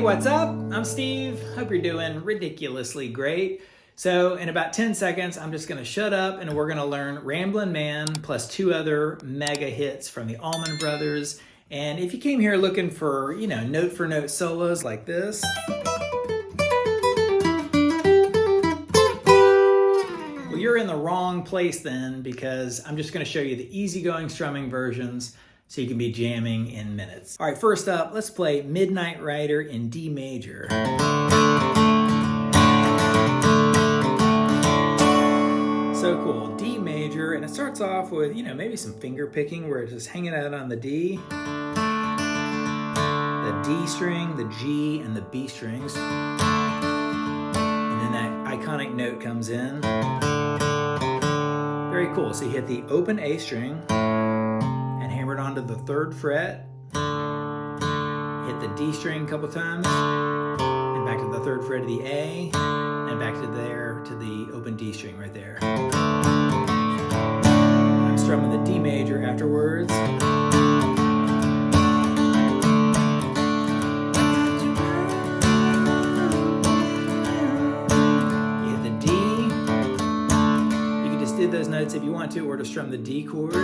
what's up? I'm Steve. Hope you're doing ridiculously great. So in about 10 seconds, I'm just gonna shut up and we're gonna learn Ramblin Man plus two other mega hits from the Allman Brothers. And if you came here looking for, note for note solos like this, well, you're in the wrong place then, because I'm just gonna show you the easygoing strumming versions so you can be jamming in minutes. All right, first up, let's play Midnight Rider in D major. So cool, D major, and it starts off with, maybe some finger picking where it's just hanging out on the D, the D string, the G, and the B strings. And then that iconic note comes in. Very cool, so you hit the open A string, hammer it onto the 3rd fret, hit the D string a couple times, and back to the 3rd fret of the A, and back to there to the open D string right there. I'm strumming the D major afterwards. You hit the D. You can just do those notes if you want to, or to strum the D chord.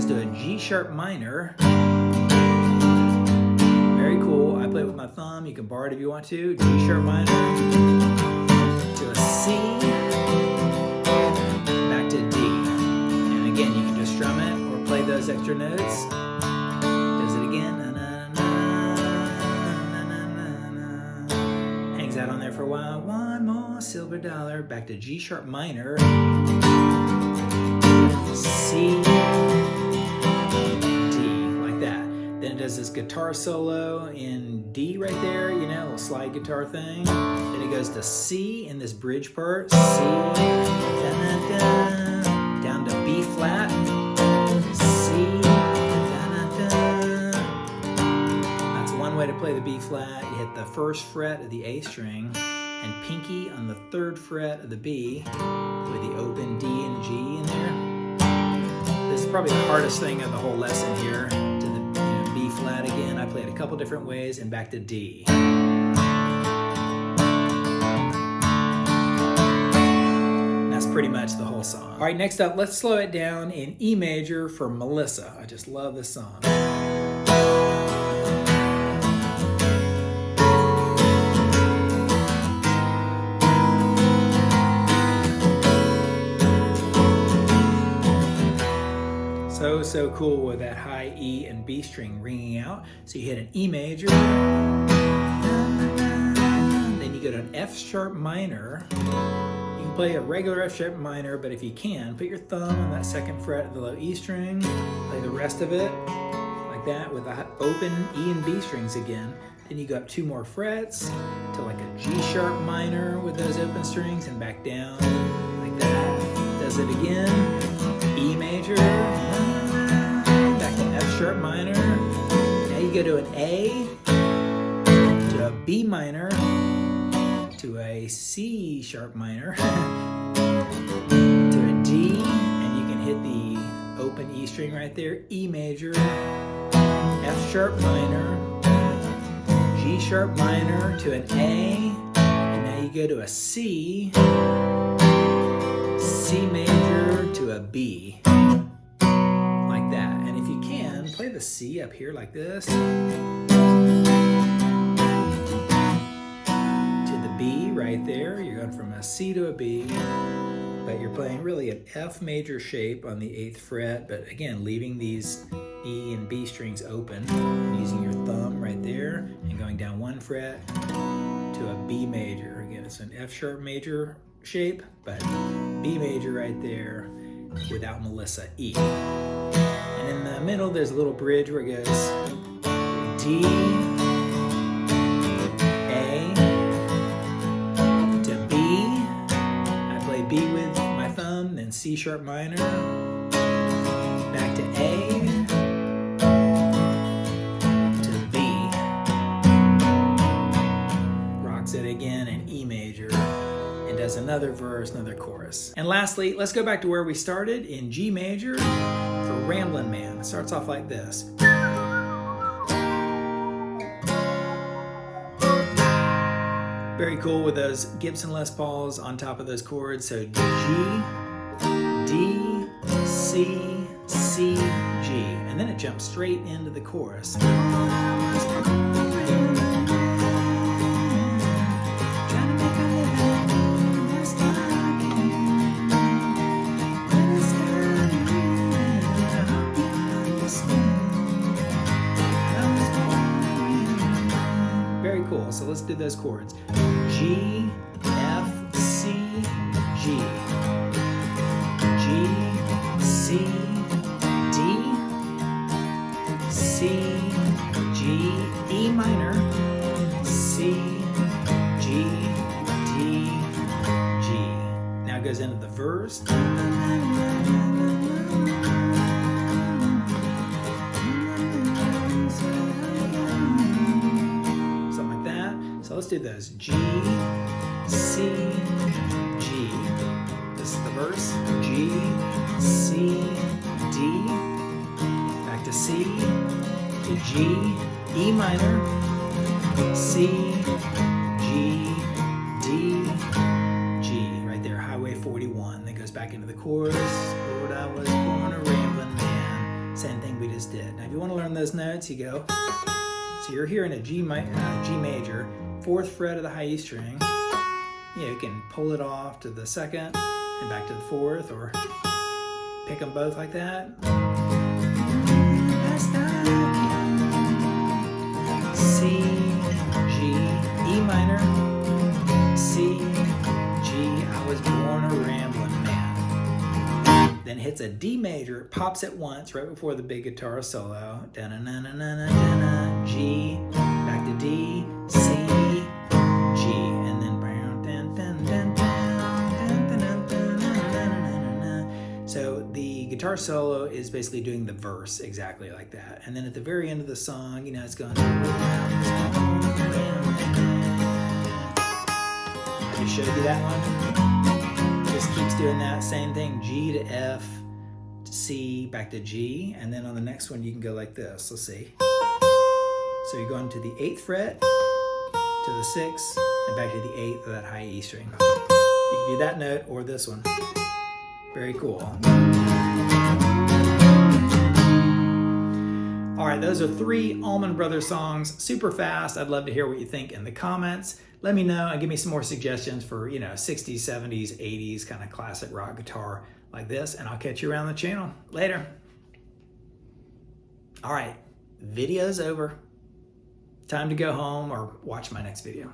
To a G sharp minor. Very cool. I play it with my thumb. You can borrow it if you want to. G sharp minor to a C, back to D. And again, you can just strum it or play those extra notes. Does it again. Hangs out on there for a while. One more silver dollar. Back to G sharp minor. C. Does this guitar solo in D right there, a little slide guitar thing. Then it goes to C in this bridge part, C, down to B flat, C, That's one way to play the B flat. You hit the 1st fret of the A string and pinky on the 3rd fret of the B with the open D and G in there. This is probably the hardest thing of the whole lesson here. B flat again. I play it a couple different ways, and back to D. That's pretty much the whole song. All right, next up, let's slow it down in E major for Melissa. I just love this song. So cool with that high E and B string ringing out. So you hit an E major, then you go to an F sharp minor. You can play a regular F sharp minor, but if you can, put your thumb on that 2nd fret of the low E string, play the rest of it like that with the open E and B strings again. Then you go up 2 more frets to like a G sharp minor with those open strings, and back down like that. Does it again, E major, F sharp minor. Now you go to an A, to a B minor, to a C sharp minor, to a D, and you can hit the open E string right there, E major, F sharp minor, G sharp minor to an A, and now you go to a C, C major to a B. Like that. And if you can, play the C up here like this. To the B right there. You're going from a C to a B. But you're playing really an F major shape on the 8th fret. But again, leaving these E and B strings open. And using your thumb right there. And going down 1 fret to a B major. Again, it's an F sharp major shape. But B major right there without Melissa, E. And in the middle, there's a little bridge where it goes D, A, to B. I play B with my thumb, then C sharp minor, back to A, to B. Rocks it again in E major, and has another verse, another chorus. And lastly, let's go back to where we started in G major for Ramblin Man. It starts off like this. Very cool with those Gibson Les Pauls on top of those chords. So G, D, C, C, G. And then it jumps straight into the chorus. Very cool. So let's do those chords. G, F, C, G. G, C, D, C, G, E minor, C, G, D, G. Now it goes into the verse. So let's do those. G, C, G. This is the verse. G, C, D. Back to C, to G, E minor, C, G, D, G. Right there, Highway 41. That goes back into the chorus. Lord, I was born a rambling man. Same thing we just did. Now, if you want to learn those notes, you go. So you're here in a G major. 4th fret of the high E string. You can pull it off to the 2nd and back to the 4th, or pick them both like that. C, G, E minor, C, G, I was born a rambling man. Then hits a D major, pops it once right before the big guitar solo. Da-na-na-na-na-na-na, G, back to D, C, G, and then so the guitar solo is basically doing the verse exactly like that. And then at the very end of the song, you know, it's going. I just showed you that one. Just keeps doing that same thing. G to F to C, back to G, and then on the next one you can go like this. Let's see. So you're going to the 8th fret, to the 6th, and back to the 8th of that high E string. You can do that note or this one. Very cool. All right, those are 3 Allman Brothers songs, super fast. I'd love to hear what you think in the comments. Let me know and give me some more suggestions for, 60s, 70s, 80s kind of classic rock guitar like this, and I'll catch you around the channel. Later. All right, video's over. Time to go home or watch my next video.